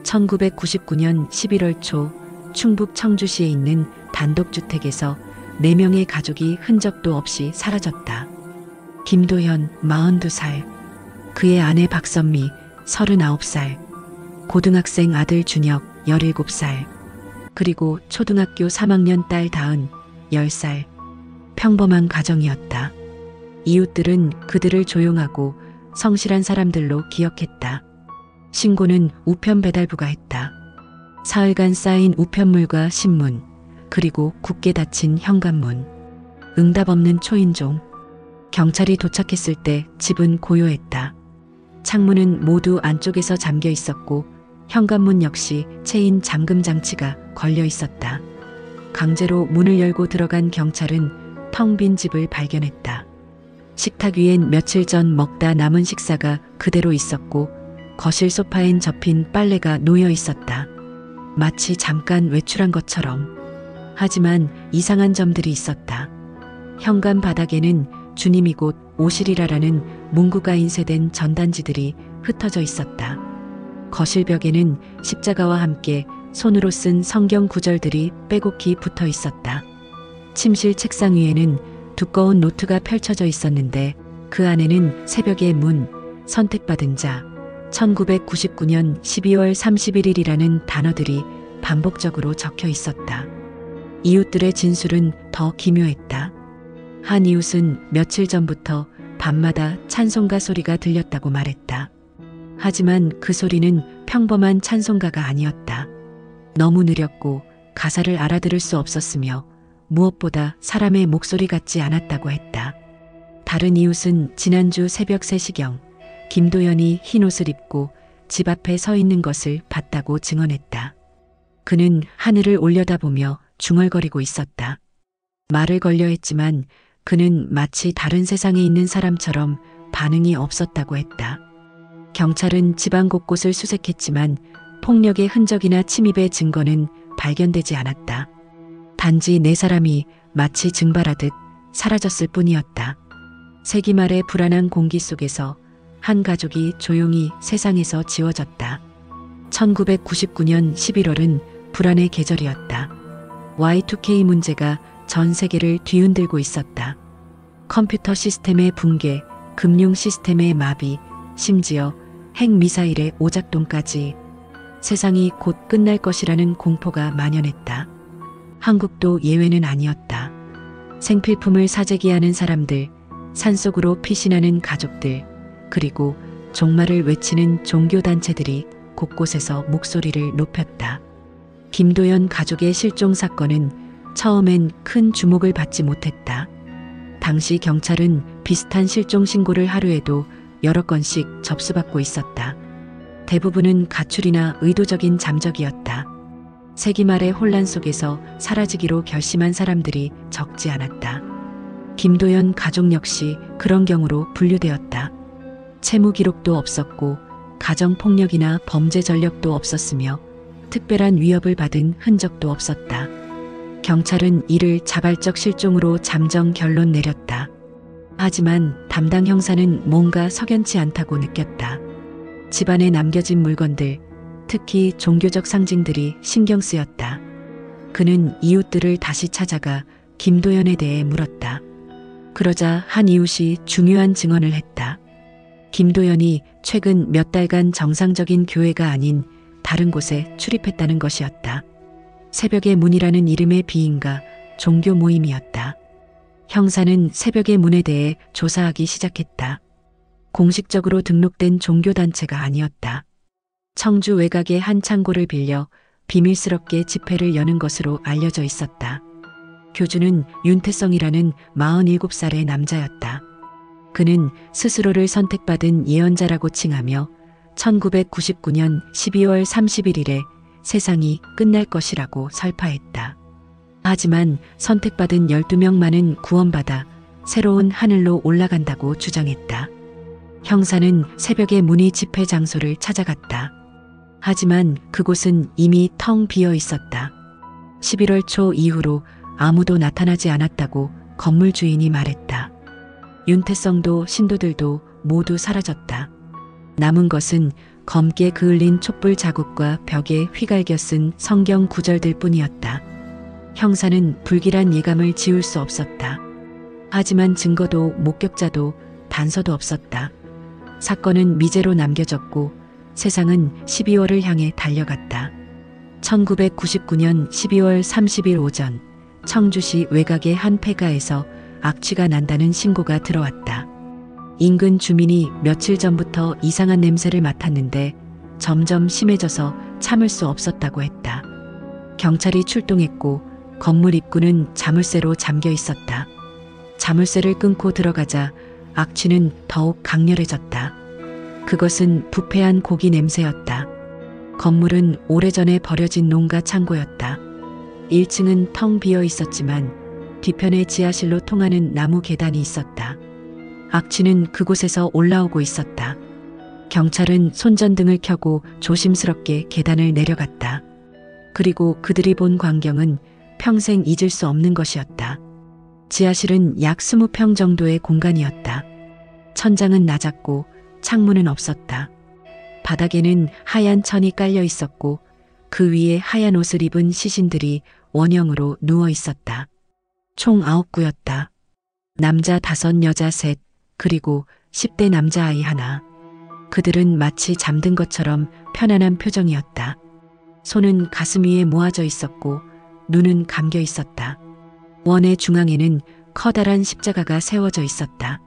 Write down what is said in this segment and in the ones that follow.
1999년 11월 초 충북 청주시에 있는 단독주택에서 4명의 가족이 흔적도 없이 사라졌다. 김도현 42살, 그의 아내 박선미 39살, 고등학생 아들 준혁 17살, 그리고 초등학교 3학년 딸 다은 10살. 평범한 가정이었다. 이웃들은 그들을 조용하고 성실한 사람들로 기억했다. 신고는 우편 배달부가 했다. 사흘간 쌓인 우편물과 신문, 그리고 굳게 닫힌 현관문. 응답 없는 초인종. 경찰이 도착했을 때 집은 고요했다. 창문은 모두 안쪽에서 잠겨 있었고 현관문 역시 체인 잠금 장치가 걸려 있었다. 강제로 문을 열고 들어간 경찰은 텅 빈 집을 발견했다. 식탁 위엔 며칠 전 먹다 남은 식사가 그대로 있었고 거실 소파엔 접힌 빨래가 놓여 있었다. 마치 잠깐 외출한 것처럼. 하지만 이상한 점들이 있었다. 현관 바닥에는 주님이 곧 오시리라라는 문구가 인쇄된 전단지들이 흩어져 있었다. 거실 벽에는 십자가와 함께 손으로 쓴 성경 구절들이 빼곡히 붙어 있었다. 침실 책상 위에는 두꺼운 노트가 펼쳐져 있었는데 그 안에는 새벽의 문, 선택받은 자, 1999년 12월 31일이라는 단어들이 반복적으로 적혀 있었다. 이웃들의 진술은 더 기묘했다. 한 이웃은 며칠 전부터 밤마다 찬송가 소리가 들렸다고 말했다. 하지만 그 소리는 평범한 찬송가가 아니었다. 너무 느렸고 가사를 알아들을 수 없었으며 무엇보다 사람의 목소리 같지 않았다고 했다. 다른 이웃은 지난주 새벽 3시경 김도연이 흰 옷을 입고 집 앞에 서 있는 것을 봤다고 증언했다. 그는 하늘을 올려다보며 중얼거리고 있었다. 말을 걸려 했지만 그는 마치 다른 세상에 있는 사람처럼 반응이 없었다고 했다. 경찰은 집안 곳곳을 수색했지만 폭력의 흔적이나 침입의 증거는 발견되지 않았다. 단지 4사람이 마치 증발하듯 사라졌을 뿐이었다. 세기말의 불안한 공기 속에서 한 가족이 조용히 세상에서 지워졌다. 1999년 11월은 불안의 계절이었다. Y2K 문제가 전 세계를 뒤흔들고 있었다. 컴퓨터 시스템의 붕괴, 금융 시스템의 마비, 심지어 핵미사일의 오작동까지 세상이 곧 끝날 것이라는 공포가 만연했다. 한국도 예외는 아니었다. 생필품을 사재기하는 사람들, 산속으로 피신하는 가족들, 그리고 종말을 외치는 종교단체들이 곳곳에서 목소리를 높였다. 김도연 가족의 실종 사건은 처음엔 큰 주목을 받지 못했다. 당시 경찰은 비슷한 실종 신고를 하루에도 여러 건씩 접수받고 있었다. 대부분은 가출이나 의도적인 잠적이었다. 세기말의 혼란 속에서 사라지기로 결심한 사람들이 적지 않았다. 김도연 가족 역시 그런 경우로 분류되었다. 채무 기록도 없었고 가정폭력이나 범죄 전력도 없었으며 특별한 위협을 받은 흔적도 없었다. 경찰은 이를 자발적 실종으로 잠정 결론 내렸다. 하지만 담당 형사는 뭔가 석연치 않다고 느꼈다. 집안에 남겨진 물건들, 특히 종교적 상징들이 신경 쓰였다. 그는 이웃들을 다시 찾아가 김도연에 대해 물었다. 그러자 한 이웃이 중요한 증언을 했다. 김도연이 최근 몇 달간 정상적인 교회가 아닌 다른 곳에 출입했다는 것이었다. 새벽의 문이라는 이름의 비인가 종교 모임이었다. 형사는 새벽의 문에 대해 조사하기 시작했다. 공식적으로 등록된 종교단체가 아니었다. 청주 외곽의 한 창고를 빌려 비밀스럽게 집회를 여는 것으로 알려져 있었다. 교주는 윤태성이라는 47살의 남자였다. 그는 스스로를 선택받은 예언자라고 칭하며 1999년 12월 31일에 세상이 끝날 것이라고 설파했다. 하지만 선택받은 12명만은 구원받아 새로운 하늘로 올라간다고 주장했다. 형사는 새벽의 문의 집회 장소를 찾아갔다. 하지만 그곳은 이미 텅 비어 있었다. 11월 초 이후로 아무도 나타나지 않았다고 건물 주인이 말했다. 윤태성도 신도들도 모두 사라졌다. 남은 것은 검게 그을린 촛불 자국과 벽에 휘갈겨 쓴 성경 구절들 뿐이었다. 형사는 불길한 예감을 지울 수 없었다. 하지만 증거도 목격자도 단서도 없었다. 사건은 미제로 남겨졌고 세상은 12월을 향해 달려갔다. 1999년 12월 30일 오전 청주시 외곽의 한 폐가에서 악취가 난다는 신고가 들어왔다. 인근 주민이 며칠 전부터 이상한 냄새를 맡았는데 점점 심해져서 참을 수 없었다고 했다. 경찰이 출동했고 건물 입구는 자물쇠로 잠겨 있었다. 자물쇠를 끊고 들어가자 악취는 더욱 강렬해졌다. 그것은 부패한 고기 냄새였다. 건물은 오래전에 버려진 농가 창고였다. 1층은 텅 비어 있었지만 뒤편에 지하실로 통하는 나무 계단이 있었다. 악취는 그곳에서 올라오고 있었다. 경찰은 손전등을 켜고 조심스럽게 계단을 내려갔다. 그리고 그들이 본 광경은 평생 잊을 수 없는 것이었다. 지하실은 약 20평 정도의 공간이었다. 천장은 낮았고 창문은 없었다. 바닥에는 하얀 천이 깔려 있었고 그 위에 하얀 옷을 입은 시신들이 원형으로 누워 있었다. 총 9구였다. 남자 5, 여자 3, 그리고 10대 남자아이 하나. 그들은 마치 잠든 것처럼 편안한 표정이었다. 손은 가슴 위에 모아져 있었고 눈은 감겨 있었다. 원의 중앙에는 커다란 십자가가 세워져 있었다.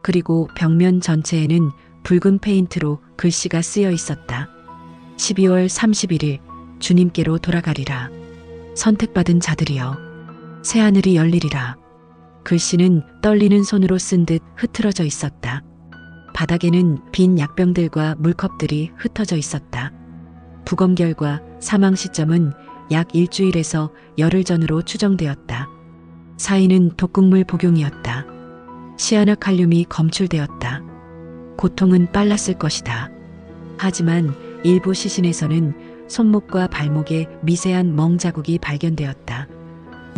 그리고 벽면 전체에는 붉은 페인트로 글씨가 쓰여 있었다. 12월 31일 주님께로 돌아가리라. 선택받은 자들이여 새하늘이 열리리라. 글씨는 떨리는 손으로 쓴 듯 흐트러져 있었다. 바닥에는 빈 약병들과 물컵들이 흩어져 있었다. 부검결과 사망 시점은 약 일주일에서 열흘 전으로 추정되었다. 사인은 독극물 복용이었다. 시아나칼륨이 검출되었다. 고통은 빨랐을 것이다. 하지만 일부 시신에서는 손목과 발목에 미세한 멍 자국이 발견되었다.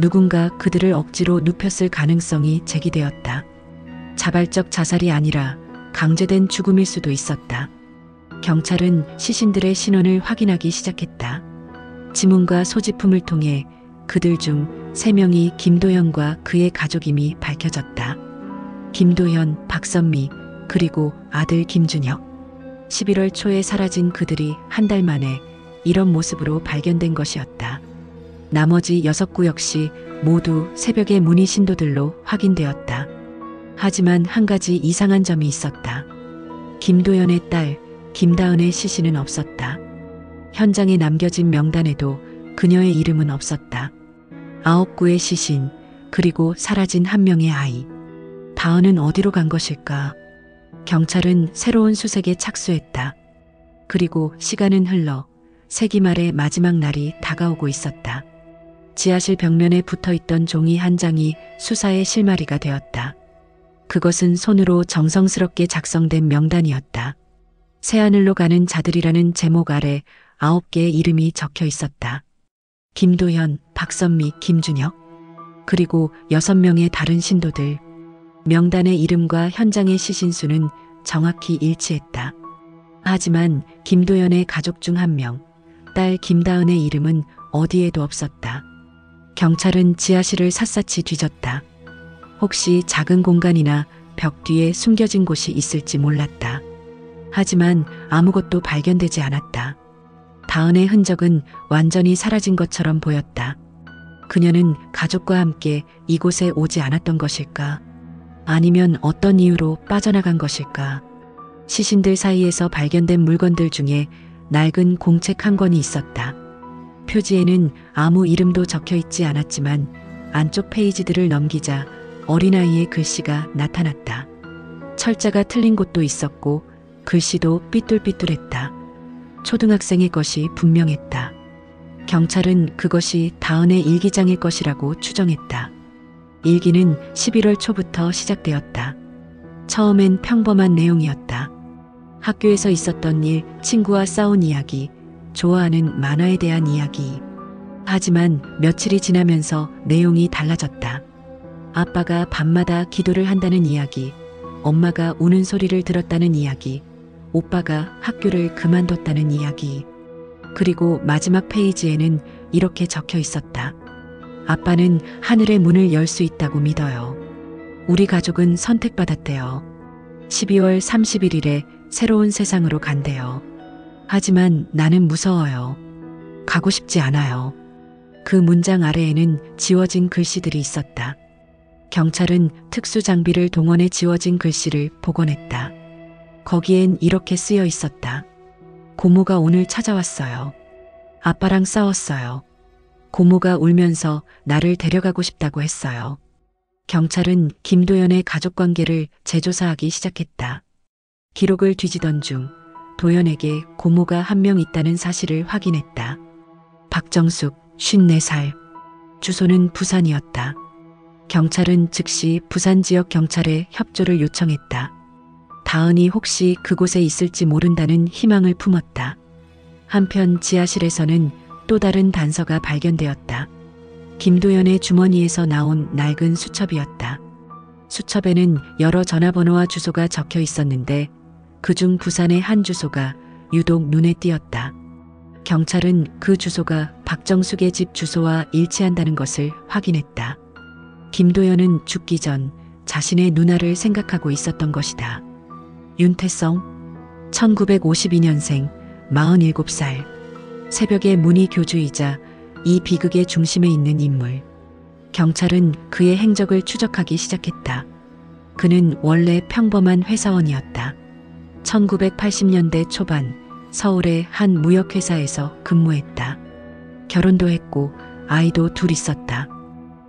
누군가 그들을 억지로 눕혔을 가능성이 제기되었다. 자발적 자살이 아니라 강제된 죽음일 수도 있었다. 경찰은 시신들의 신원을 확인하기 시작했다. 지문과 소지품을 통해 그들 중 3명이 김도현과 그의 가족임이 밝혀졌다. 김도현, 박선미, 그리고 아들 김준혁. 11월 초에 사라진 그들이 한 달 만에 이런 모습으로 발견된 것이었다. 나머지 6구 역시 모두 새벽의 문의 신도들로 확인되었다. 하지만 한 가지 이상한 점이 있었다. 김도연의 딸 김다은의 시신은 없었다. 현장에 남겨진 명단에도 그녀의 이름은 없었다. 9구의 시신, 그리고 사라진 한 명의 아이. 다은은 어디로 간 것일까? 경찰은 새로운 수색에 착수했다. 그리고 시간은 흘러 세기말의 마지막 날이 다가오고 있었다. 지하실 벽면에 붙어있던 종이 한 장이 수사의 실마리가 되었다. 그것은 손으로 정성스럽게 작성된 명단이었다. 새하늘로 가는 자들이라는 제목 아래 9개의 이름이 적혀 있었다. 김도현, 박선미, 김준혁, 그리고 6명의 다른 신도들. 명단의 이름과 현장의 시신수는 정확히 일치했다. 하지만 김도현의 가족 중 한 명, 딸 김다은의 이름은 어디에도 없었다. 경찰은 지하실을 샅샅이 뒤졌다. 혹시 작은 공간이나 벽 뒤에 숨겨진 곳이 있을지 몰랐다. 하지만 아무것도 발견되지 않았다. 다은의 흔적은 완전히 사라진 것처럼 보였다. 그녀는 가족과 함께 이곳에 오지 않았던 것일까? 아니면 어떤 이유로 빠져나간 것일까? 시신들 사이에서 발견된 물건들 중에 낡은 공책 한 권이 있었다. 표지에는 아무 이름도 적혀 있지 않았지만 안쪽 페이지들을 넘기자 어린아이의 글씨가 나타났다. 철자가 틀린 곳도 있었고 글씨도 삐뚤삐뚤했다. 초등학생의 것이 분명했다. 경찰은 그것이 다은의 일기장일 것이라고 추정했다. 일기는 11월 초부터 시작되었다. 처음엔 평범한 내용이었다. 학교에서 있었던 일, 친구와 싸운 이야기, 좋아하는 만화에 대한 이야기. 하지만 며칠이 지나면서 내용이 달라졌다. 아빠가 밤마다 기도를 한다는 이야기, 엄마가 우는 소리를 들었다는 이야기, 오빠가 학교를 그만뒀다는 이야기. 그리고 마지막 페이지에는 이렇게 적혀 있었다. 아빠는 하늘의 문을 열 수 있다고 믿어요. 우리 가족은 선택받았대요. 12월 31일에 새로운 세상으로 간대요. 하지만 나는 무서워요. 가고 싶지 않아요. 그 문장 아래에는 지워진 글씨들이 있었다. 경찰은 특수 장비를 동원해 지워진 글씨를 복원했다. 거기엔 이렇게 쓰여 있었다. 고모가 오늘 찾아왔어요. 아빠랑 싸웠어요. 고모가 울면서 나를 데려가고 싶다고 했어요. 경찰은 김도연의 가족관계를 재조사하기 시작했다. 기록을 뒤지던 중 도연에게 고모가 한 명 있다는 사실을 확인했다. 박정숙, 54살. 주소는 부산이었다. 경찰은 즉시 부산 지역 경찰에 협조를 요청했다. 다은이 혹시 그곳에 있을지 모른다는 희망을 품었다. 한편 지하실에서는 또 다른 단서가 발견되었다. 김도연의 주머니에서 나온 낡은 수첩이었다. 수첩에는 여러 전화번호와 주소가 적혀 있었는데 그중 부산의 한 주소가 유독 눈에 띄었다. 경찰은 그 주소가 박정숙의 집 주소와 일치한다는 것을 확인했다. 김도연은 죽기 전 자신의 누나를 생각하고 있었던 것이다. 윤태성, 1952년생, 47살. 새벽의 문희 교주이자 이 비극의 중심에 있는 인물. 경찰은 그의 행적을 추적하기 시작했다. 그는 원래 평범한 회사원이었다. 1980년대 초반 서울의 한 무역회사에서 근무했다. 결혼도 했고 아이도 둘 있었다.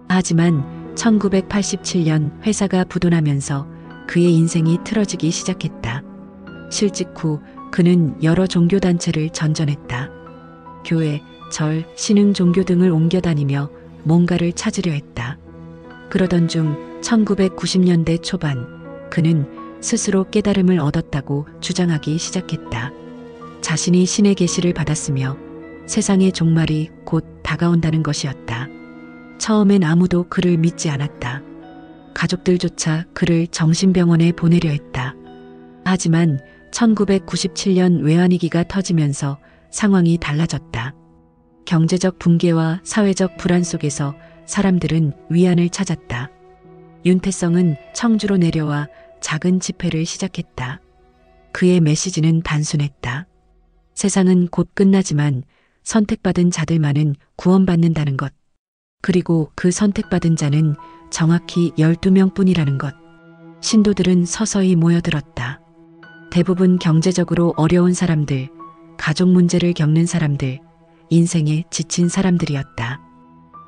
하지만 1987년 회사가 부도나면서 그의 인생이 틀어지기 시작했다. 실직 후 그는 여러 종교단체를 전전했다. 교회, 절, 신흥 종교 등을 옮겨 다니며 뭔가를 찾으려 했다. 그러던 중 1990년대 초반 그는 스스로 깨달음을 얻었다고 주장하기 시작했다. 자신이 신의 계시를 받았으며 세상의 종말이 곧 다가온다는 것이었다. 처음엔 아무도 그를 믿지 않았다. 가족들조차 그를 정신병원에 보내려 했다. 하지만 1997년 외환위기가 터지면서 상황이 달라졌다. 경제적 붕괴와 사회적 불안 속에서 사람들은 위안을 찾았다. 윤태성은 청주로 내려와 작은 집회를 시작했다. 그의 메시지는 단순했다. 세상은 곧 끝나지만 선택받은 자들만은 구원받는다는 것. 그리고 그 선택받은 자는 정확히 12명 뿐이라는 것. 신도들은 서서히 모여들었다. 대부분 경제적으로 어려운 사람들, 가족 문제를 겪는 사람들, 인생에 지친 사람들이었다.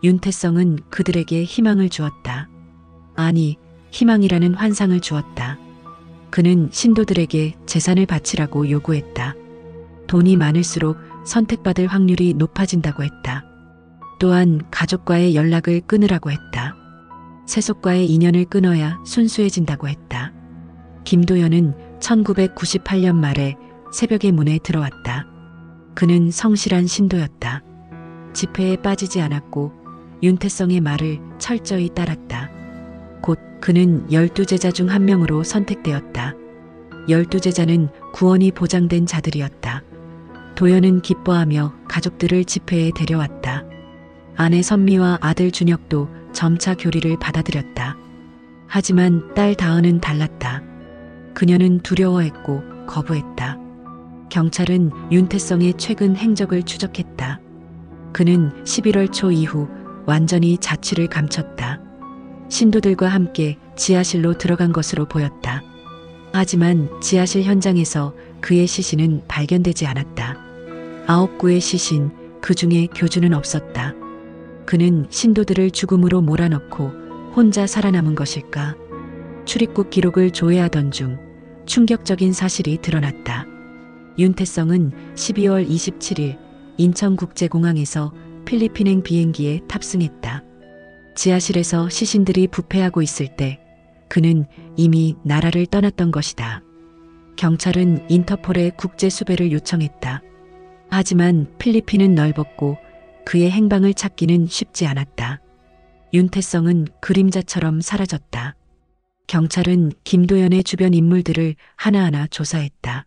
윤태성은 그들에게 희망을 주었다. 아니, 희망이라는 환상을 주었다. 그는 신도들에게 재산을 바치라고 요구했다. 돈이 많을수록 선택받을 확률이 높아진다고 했다. 또한 가족과의 연락을 끊으라고 했다. 세속과의 인연을 끊어야 순수해진다고 했다. 김도연은 1998년 말에 새벽의 문에 들어왔다. 그는 성실한 신도였다. 집회에 빠지지 않았고 윤태성의 말을 철저히 따랐다. 곧 그는 12제자 중 한 명으로 선택되었다. 12제자는 구원이 보장된 자들이었다. 도연은 기뻐하며 가족들을 집회에 데려왔다. 아내 선미와 아들 준혁도 점차 교리를 받아들였다. 하지만 딸 다은은 달랐다. 그녀는 두려워했고 거부했다. 경찰은 윤태성의 최근 행적을 추적했다. 그는 11월 초 이후 완전히 자취를 감췄다. 신도들과 함께 지하실로 들어간 것으로 보였다. 하지만 지하실 현장에서 그의 시신은 발견되지 않았다. 9구의 시신, 그 중에 교주는 없었다. 그는 신도들을 죽음으로 몰아넣고 혼자 살아남은 것일까? 출입국 기록을 조회하던 중 충격적인 사실이 드러났다. 윤태성은 12월 27일 인천국제공항에서 필리핀행 비행기에 탑승했다. 지하실에서 시신들이 부패하고 있을 때 그는 이미 나라를 떠났던 것이다. 경찰은 인터폴에 국제 수배를 요청했다. 하지만 필리핀은 넓었고 그의 행방을 찾기는 쉽지 않았다. 윤태성은 그림자처럼 사라졌다. 경찰은 김도연의 주변 인물들을 하나하나 조사했다.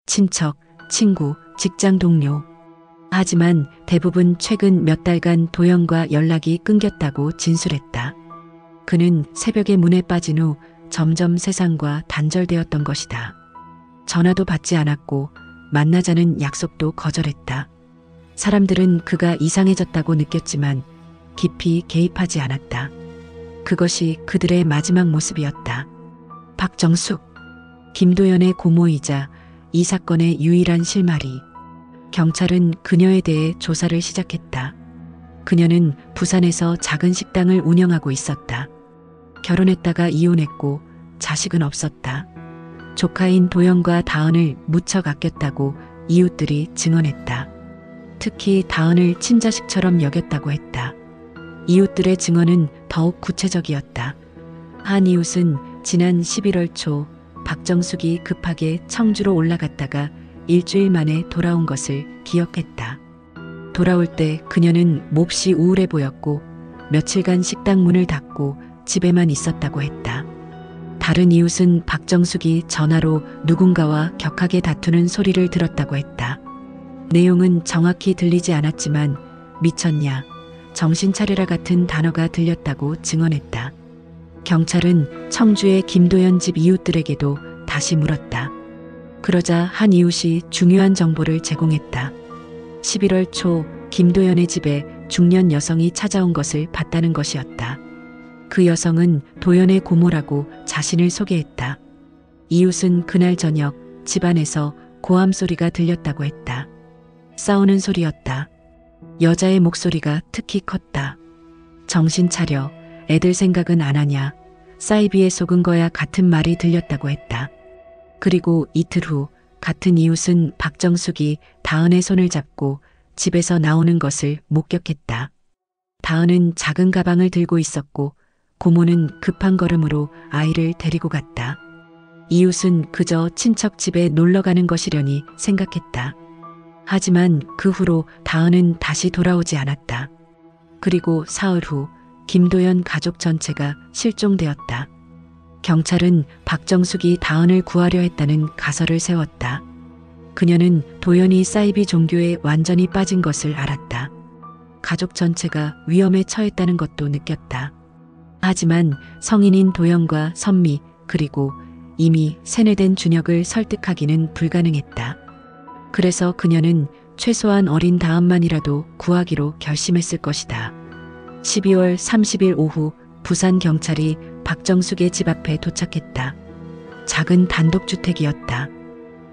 친척, 친구, 직장 동료. 하지만 대부분 최근 몇 달간 도연과 연락이 끊겼다고 진술했다. 그는 새벽에 문에 빠진 후 점점 세상과 단절되었던 것이다. 전화도 받지 않았고 만나자는 약속도 거절했다. 사람들은 그가 이상해졌다고 느꼈지만 깊이 개입하지 않았다. 그것이 그들의 마지막 모습이었다. 박정숙, 김도연의 고모이자 이 사건의 유일한 실마리. 경찰은 그녀에 대해 조사를 시작했다. 그녀는 부산에서 작은 식당을 운영하고 있었다. 결혼했다가 이혼했고 자식은 없었다. 조카인 도연과 다은을 무척 아꼈다고 이웃들이 증언했다. 특히 다은을 친자식처럼 여겼다고 했다. 이웃들의 증언은 더욱 구체적이었다. 한 이웃은 지난 11월 초 박정숙이 급하게 청주로 올라갔다가 일주일 만에 돌아온 것을 기억했다. 돌아올 때 그녀는 몹시 우울해 보였고 며칠간 식당 문을 닫고 집에만 있었다고 했다. 다른 이웃은 박정숙이 전화로 누군가와 격하게 다투는 소리를 들었다고 했다. 내용은 정확히 들리지 않았지만 미쳤냐, 정신 차려라 같은 단어가 들렸다고 증언했다. 경찰은 청주의 김도연 집 이웃들에게도 다시 물었다. 그러자 한 이웃이 중요한 정보를 제공했다. 11월 초 김도연의 집에 중년 여성이 찾아온 것을 봤다는 것이었다. 그 여성은 도연의 고모라고 자신을 소개했다. 이웃은 그날 저녁 집안에서 고함 소리가 들렸다고 했다. 싸우는 소리였다. 여자의 목소리가 특히 컸다. 정신 차려, 애들 생각은 안 하냐, 사이비에 속은 거야 같은 말이 들렸다고 했다. 그리고 이틀 후 같은 이웃은 박정숙이 다은의 손을 잡고 집에서 나오는 것을 목격했다. 다은은 작은 가방을 들고 있었고 고모는 급한 걸음으로 아이를 데리고 갔다. 이웃은 그저 친척 집에 놀러 가는 것이려니 생각했다. 하지만 그 후로 다은은 다시 돌아오지 않았다. 그리고 사흘 후 김도연 가족 전체가 실종되었다. 경찰은 박정숙이 다은을 구하려 했다는 가설을 세웠다. 그녀는 도연이 사이비 종교에 완전히 빠진 것을 알았다. 가족 전체가 위험에 처했다는 것도 느꼈다. 하지만 성인인 도연과 선미 그리고 이미 세뇌된 준혁을 설득하기는 불가능했다. 그래서 그녀는 최소한 어린 다음만이라도 구하기로 결심했을 것이다. 12월 30일 오후 부산 경찰이 박정숙의 집 앞에 도착했다. 작은 단독주택이었다.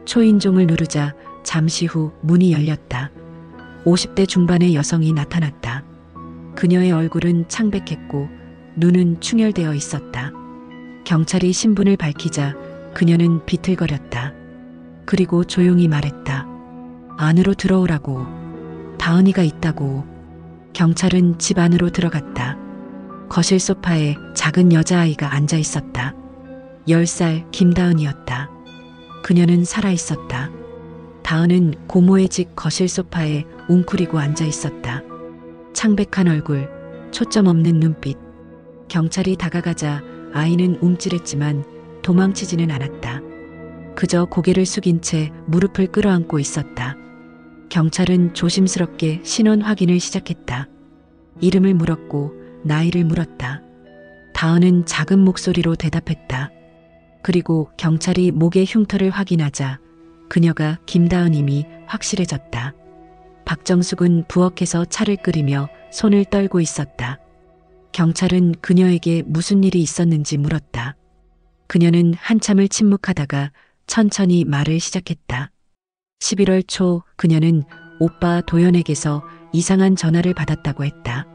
초인종을 누르자 잠시 후 문이 열렸다. 50대 중반의 여성이 나타났다. 그녀의 얼굴은 창백했고 눈은 충혈되어 있었다. 경찰이 신분을 밝히자 그녀는 비틀거렸다. 그리고 조용히 말했다. 안으로 들어오라고. 다은이가 있다고. 경찰은 집 안으로 들어갔다. 거실 소파에 작은 여자아이가 앉아 있었다. 10살 김다은이었다. 그녀는 살아 있었다. 다은은 고모의 집 거실 소파에 웅크리고 앉아 있었다. 창백한 얼굴, 초점 없는 눈빛. 경찰이 다가가자 아이는 움찔했지만 도망치지는 않았다. 그저 고개를 숙인 채 무릎을 끌어안고 있었다. 경찰은 조심스럽게 신원 확인을 시작했다. 이름을 물었고 나이를 물었다. 다은은 작은 목소리로 대답했다. 그리고 경찰이 목의 흉터를 확인하자 그녀가 김다은임이 확실해졌다. 박정숙은 부엌에서 차를 끓이며 손을 떨고 있었다. 경찰은 그녀에게 무슨 일이 있었는지 물었다. 그녀는 한참을 침묵하다가 천천히 말을 시작했다. 11월 초 그녀는 오빠 도연에게서 이상한 전화를 받았다고 했다.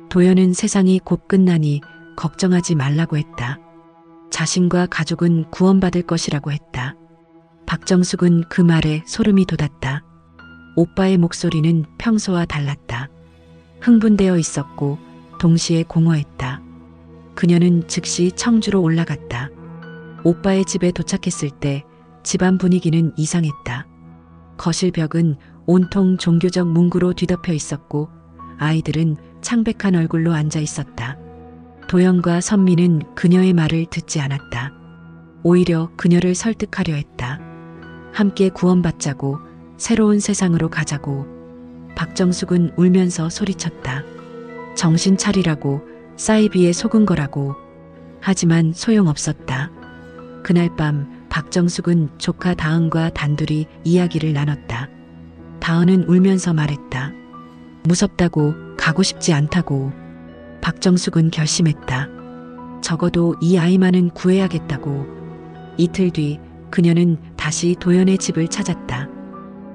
도연은 세상이 곧 끝나니 걱정하지 말라고 했다. 자신과 가족은 구원받을 것이라고 했다. 박정숙은 그 말에 소름이 돋았다. 오빠의 목소리는 평소와 달랐다. 흥분되어 있었고 동시에 공허했다. 그녀는 즉시 청주로 올라갔다. 오빠의 집에 도착했을 때 집안 분위기는 이상했다. 거실 벽은 온통 종교적 문구로 뒤덮여 있었고 아이들은 창백한 얼굴로 앉아 있었다. 도연과 선미는 그녀의 말을 듣지 않았다. 오히려 그녀를 설득하려 했다. 함께 구원받자고, 새로운 세상으로 가자고. 박정숙은 울면서 소리쳤다. 정신 차리라고, 사이비에 속은 거라고. 하지만 소용없었다. 그날 밤 박정숙은 조카 다은과 단둘이 이야기를 나눴다. 다은은 울면서 말했다. 무섭다고, 가고 싶지 않다고. 박정숙은 결심했다. 적어도 이 아이만은 구해야겠다고. 이틀 뒤 그녀는 다시 도연의 집을 찾았다.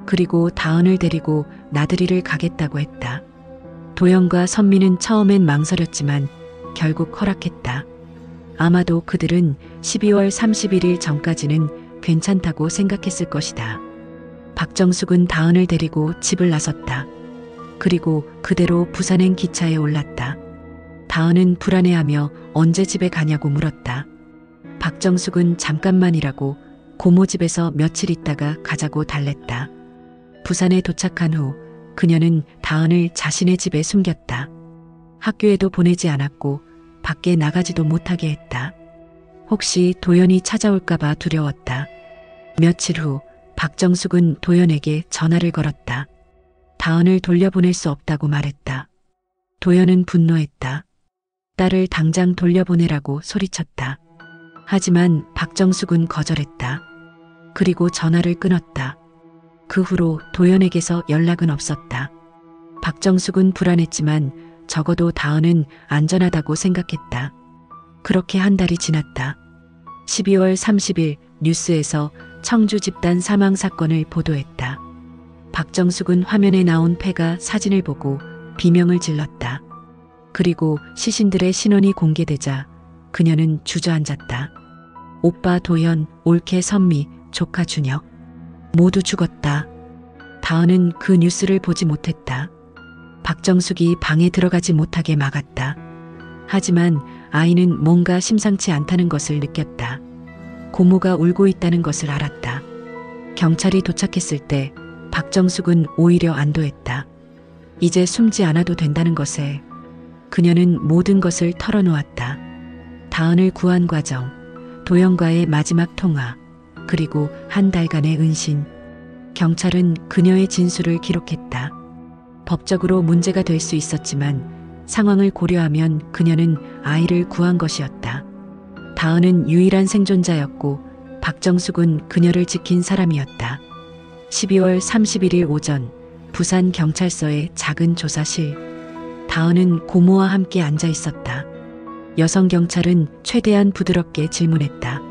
그리고 다은을 데리고 나들이를 가겠다고 했다. 도연과 선미는 처음엔 망설였지만 결국 허락했다. 아마도 그들은 12월 31일 전까지는 괜찮다고 생각했을 것이다. 박정숙은 다은을 데리고 집을 나섰다. 그리고 그대로 부산행 기차에 올랐다. 다은은 불안해하며 언제 집에 가냐고 물었다. 박정숙은 잠깐만이라고 고모 집에서 며칠 있다가 가자고 달랬다. 부산에 도착한 후 그녀는 다은을 자신의 집에 숨겼다. 학교에도 보내지 않았고 밖에 나가지도 못하게 했다. 혹시 도연이 찾아올까봐 두려웠다. 며칠 후 박정숙은 도연에게 전화를 걸었다. 다은을 돌려보낼 수 없다고 말했다. 도연은 분노했다. 딸을 당장 돌려보내라고 소리쳤다. 하지만 박정숙은 거절했다. 그리고 전화를 끊었다. 그 후로 도연에게서 연락은 없었다. 박정숙은 불안했지만 적어도 다은은 안전하다고 생각했다. 그렇게 한 달이 지났다. 12월 30일 뉴스에서 청주 집단 사망 사건을 보도했다. 박정숙은 화면에 나온 폐가 사진을 보고 비명을 질렀다. 그리고 시신들의 신원이 공개되자 그녀는 주저앉았다. 오빠 도연, 올케 선미, 조카 준혁 모두 죽었다. 다은은 그 뉴스를 보지 못했다. 박정숙이 방에 들어가지 못하게 막았다. 하지만 아이는 뭔가 심상치 않다는 것을 느꼈다. 고모가 울고 있다는 것을 알았다. 경찰이 도착했을 때 박정숙은 오히려 안도했다. 이제 숨지 않아도 된다는 것에 그녀는 모든 것을 털어놓았다. 다은을 구한 과정, 도연과의 마지막 통화, 그리고 한 달간의 은신. 경찰은 그녀의 진술을 기록했다. 법적으로 문제가 될 수 있었지만 상황을 고려하면 그녀는 아이를 구한 것이었다. 다은은 유일한 생존자였고 박정숙은 그녀를 지킨 사람이었다. 12월 31일 오전 부산 경찰서의 작은 조사실. 다은은 고모와 함께 앉아 있었다. 여성 경찰은 최대한 부드럽게 질문했다.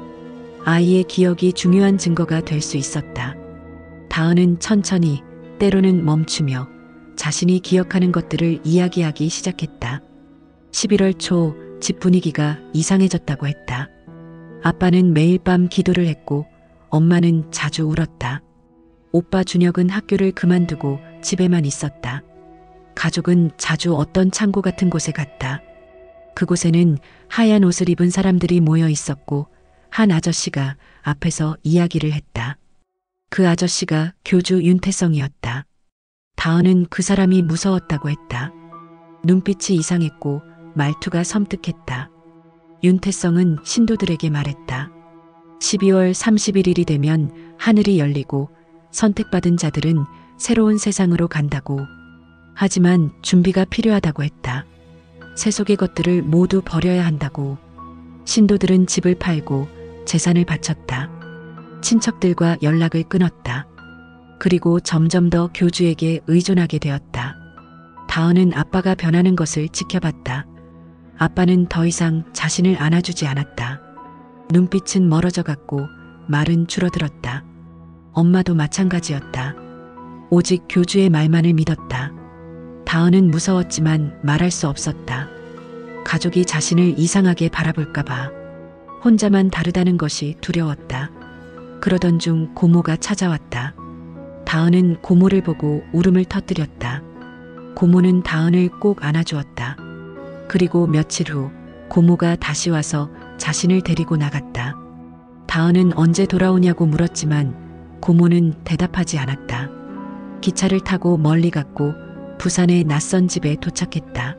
아이의 기억이 중요한 증거가 될 수 있었다. 다은은 천천히, 때로는 멈추며 자신이 기억하는 것들을 이야기하기 시작했다. 11월 초 집 분위기가 이상해졌다고 했다. 아빠는 매일 밤 기도를 했고 엄마는 자주 울었다. 오빠 준혁은 학교를 그만두고 집에만 있었다. 가족은 자주 어떤 창고 같은 곳에 갔다. 그곳에는 하얀 옷을 입은 사람들이 모여 있었고 한 아저씨가 앞에서 이야기를 했다. 그 아저씨가 교주 윤태성이었다. 다은은 그 사람이 무서웠다고 했다. 눈빛이 이상했고 말투가 섬뜩했다. 윤태성은 신도들에게 말했다. 12월 31일이 되면 하늘이 열리고 선택받은 자들은 새로운 세상으로 간다고. 하지만 준비가 필요하다고 했다. 세속의 것들을 모두 버려야 한다고. 신도들은 집을 팔고 재산을 바쳤다. 친척들과 연락을 끊었다. 그리고 점점 더 교주에게 의존하게 되었다. 다은은 아빠가 변하는 것을 지켜봤다. 아빠는 더 이상 자신을 안아주지 않았다. 눈빛은 멀어져 갔고 말은 줄어들었다. 엄마도 마찬가지였다. 오직 교주의 말만을 믿었다. 다은은 무서웠지만 말할 수 없었다. 가족이 자신을 이상하게 바라볼까봐. 혼자만 다르다는 것이 두려웠다. 그러던 중 고모가 찾아왔다. 다은은 고모를 보고 울음을 터뜨렸다. 고모는 다은을 꼭 안아주었다. 그리고 며칠 후 고모가 다시 와서 자신을 데리고 나갔다. 다은은 언제 돌아오냐고 물었지만 고모는 대답하지 않았다. 기차를 타고 멀리 갔고 부산의 낯선 집에 도착했다.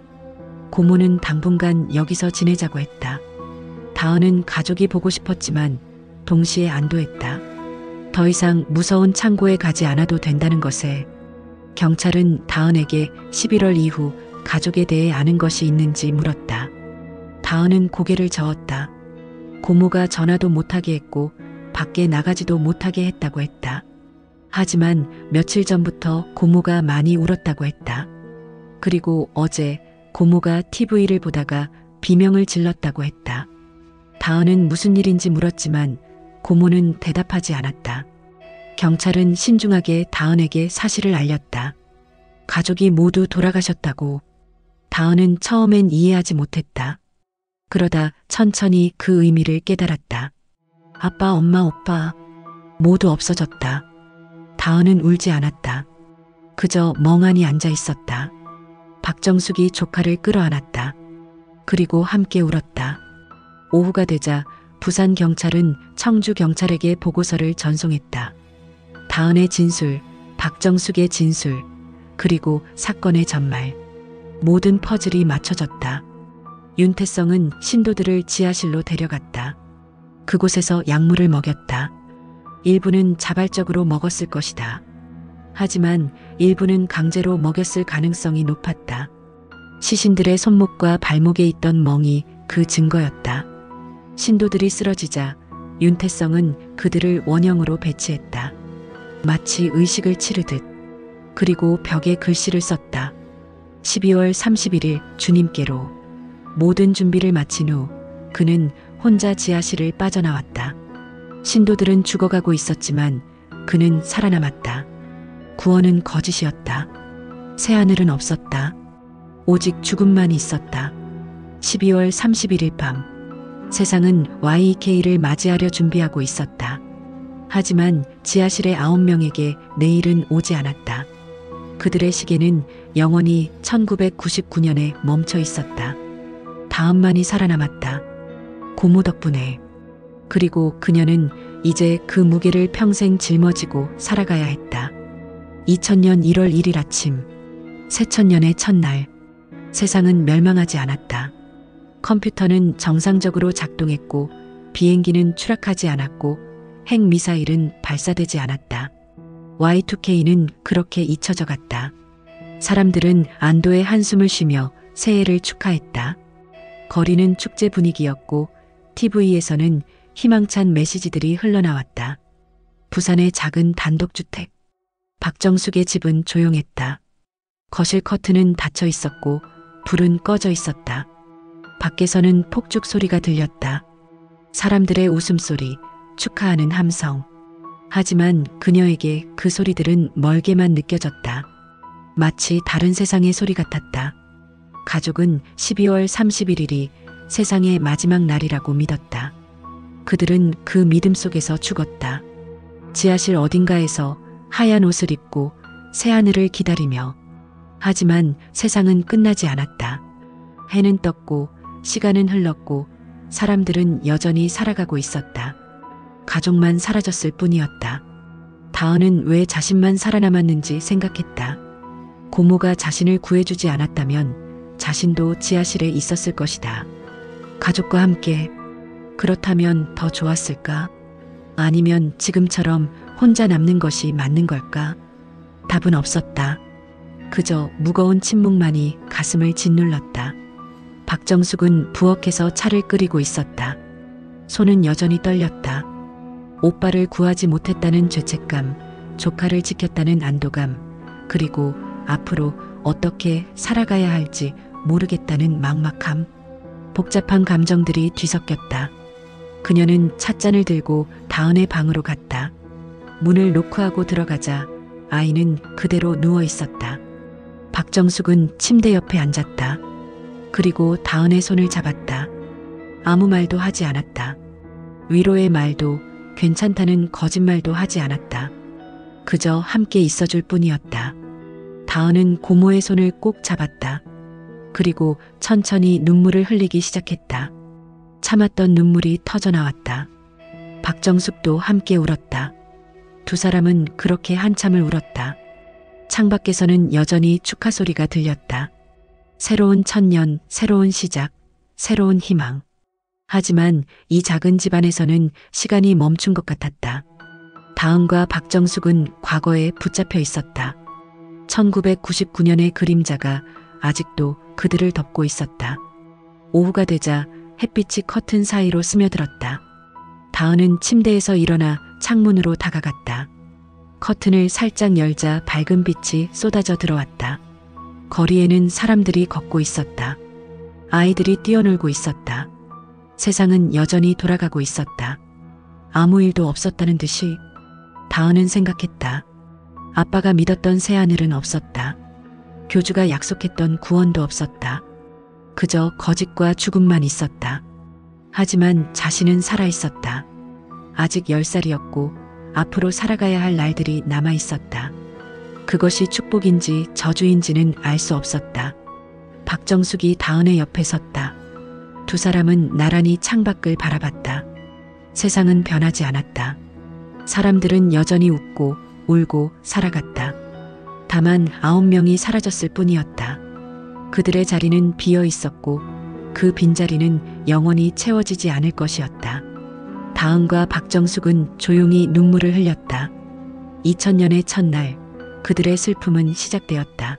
고모는 당분간 여기서 지내자고 했다. 다은은 가족이 보고 싶었지만 동시에 안도했다. 더 이상 무서운 창고에 가지 않아도 된다는 것에 경찰은 다은에게 11월 이후 가족에 대해 아는 것이 있는지 물었다. 다은은 고개를 저었다. 고모가 전화도 못하게 했고 밖에 나가지도 못하게 했다고 했다. 하지만 며칠 전부터 고모가 많이 울었다고 했다. 그리고 어제 고모가 TV를 보다가 비명을 질렀다고 했다. 다은은 무슨 일인지 물었지만 고모는 대답하지 않았다. 경찰은 신중하게 다은에게 사실을 알렸다. 가족이 모두 돌아가셨다고. 다은은 처음엔 이해하지 못했다. 그러다 천천히 그 의미를 깨달았다. 아빠, 엄마, 오빠 모두 없어졌다. 다은은 울지 않았다. 그저 멍하니 앉아 있었다. 박정숙이 조카를 끌어안았다. 그리고 함께 울었다. 오후가 되자 부산 경찰은 청주 경찰에게 보고서를 전송했다. 다은의 진술, 박정숙의 진술, 그리고 사건의 전말. 모든 퍼즐이 맞춰졌다. 윤태성은 신도들을 지하실로 데려갔다. 그곳에서 약물을 먹였다. 일부는 자발적으로 먹었을 것이다. 하지만 일부는 강제로 먹였을 가능성이 높았다. 시신들의 손목과 발목에 있던 멍이 그 증거였다. 신도들이 쓰러지자 윤태성은 그들을 원형으로 배치했다. 마치 의식을 치르듯. 그리고 벽에 글씨를 썼다. 12월 31일 주님께로. 모든 준비를 마친 후 그는 혼자 지하실을 빠져나왔다. 신도들은 죽어가고 있었지만 그는 살아남았다. 구원은 거짓이었다. 새하늘은 없었다. 오직 죽음만 있었다. 12월 31일 밤 세상은 YK를 맞이하려 준비하고 있었다. 하지만 지하실의 9명에게 내일은 오지 않았다. 그들의 시계는 영원히 1999년에 멈춰 있었다. 다음만이 살아남았다. 고모 덕분에. 그리고 그녀는 이제 그 무게를 평생 짊어지고 살아가야 했다. 2000년 1월 1일 아침, 새천년의 첫날. 세상은 멸망하지 않았다. 컴퓨터는 정상적으로 작동했고 비행기는 추락하지 않았고 핵미사일은 발사되지 않았다. Y2K는 그렇게 잊혀져 갔다. 사람들은 안도의 한숨을 쉬며 새해를 축하했다. 거리는 축제 분위기였고 TV에서는 희망찬 메시지들이 흘러나왔다. 부산의 작은 단독주택. 박정숙의 집은 조용했다. 거실 커튼은 닫혀 있었고 불은 꺼져 있었다. 밖에서는 폭죽 소리가 들렸다. 사람들의 웃음소리, 축하하는 함성. 하지만 그녀에게 그 소리들은 멀게만 느껴졌다. 마치 다른 세상의 소리 같았다. 가족은 12월 31일이 세상의 마지막 날이라고 믿었다. 그들은 그 믿음 속에서 죽었다. 지하실 어딘가에서 하얀 옷을 입고 새하늘을 기다리며. 하지만 세상은 끝나지 않았다. 해는 떴고 시간은 흘렀고 사람들은 여전히 살아가고 있었다. 가족만 사라졌을 뿐이었다. 다은은 왜 자신만 살아남았는지 생각했다. 고모가 자신을 구해주지 않았다면 자신도 지하실에 있었을 것이다. 가족과 함께. 그렇다면 더 좋았을까? 아니면 지금처럼 혼자 남는 것이 맞는 걸까? 답은 없었다. 그저 무거운 침묵만이 가슴을 짓눌렀다. 박정숙은 부엌에서 차를 끓이고 있었다. 손은 여전히 떨렸다. 오빠를 구하지 못했다는 죄책감, 조카를 지켰다는 안도감, 그리고 앞으로 어떻게 살아가야 할지 모르겠다는 막막함. 복잡한 감정들이 뒤섞였다. 그녀는 찻잔을 들고 다은의 방으로 갔다. 문을 노크하고 들어가자 아이는 그대로 누워 있었다. 박정숙은 침대 옆에 앉았다. 그리고 다은의 손을 잡았다. 아무 말도 하지 않았다. 위로의 말도 괜찮다는 거짓말도 하지 않았다. 그저 함께 있어줄 뿐이었다. 다은은 고모의 손을 꼭 잡았다. 그리고 천천히 눈물을 흘리기 시작했다. 참았던 눈물이 터져나왔다. 박정숙도 함께 울었다. 두 사람은 그렇게 한참을 울었다. 창밖에서는 여전히 축하 소리가 들렸다. 새로운 천년, 새로운 시작, 새로운 희망. 하지만 이 작은 집안에서는 시간이 멈춘 것 같았다. 다은과 박정숙은 과거에 붙잡혀 있었다. 1999년의 그림자가 아직도 그들을 덮고 있었다. 오후가 되자 햇빛이 커튼 사이로 스며들었다. 다은은 침대에서 일어나 창문으로 다가갔다. 커튼을 살짝 열자 밝은 빛이 쏟아져 들어왔다. 거리에는 사람들이 걷고 있었다. 아이들이 뛰어놀고 있었다. 세상은 여전히 돌아가고 있었다. 아무 일도 없었다는 듯이 다은은 생각했다. 아빠가 믿었던 새하늘은 없었다. 교주가 약속했던 구원도 없었다. 그저 거짓과 죽음만 있었다. 하지만 자신은 살아있었다. 아직 10살이었고 앞으로 살아가야 할 날들이 남아있었다. 그것이 축복인지 저주인지는 알 수 없었다. 박정숙이 다은의 옆에 섰다. 두 사람은 나란히 창밖을 바라봤다. 세상은 변하지 않았다. 사람들은 여전히 웃고 울고 살아갔다. 다만 9명이 사라졌을 뿐이었다. 그들의 자리는 비어 있었고 그 빈자리는 영원히 채워지지 않을 것이었다. 다은과 박정숙은 조용히 눈물을 흘렸다. 2000년의 첫날 그들의 슬픔은 시작되었다.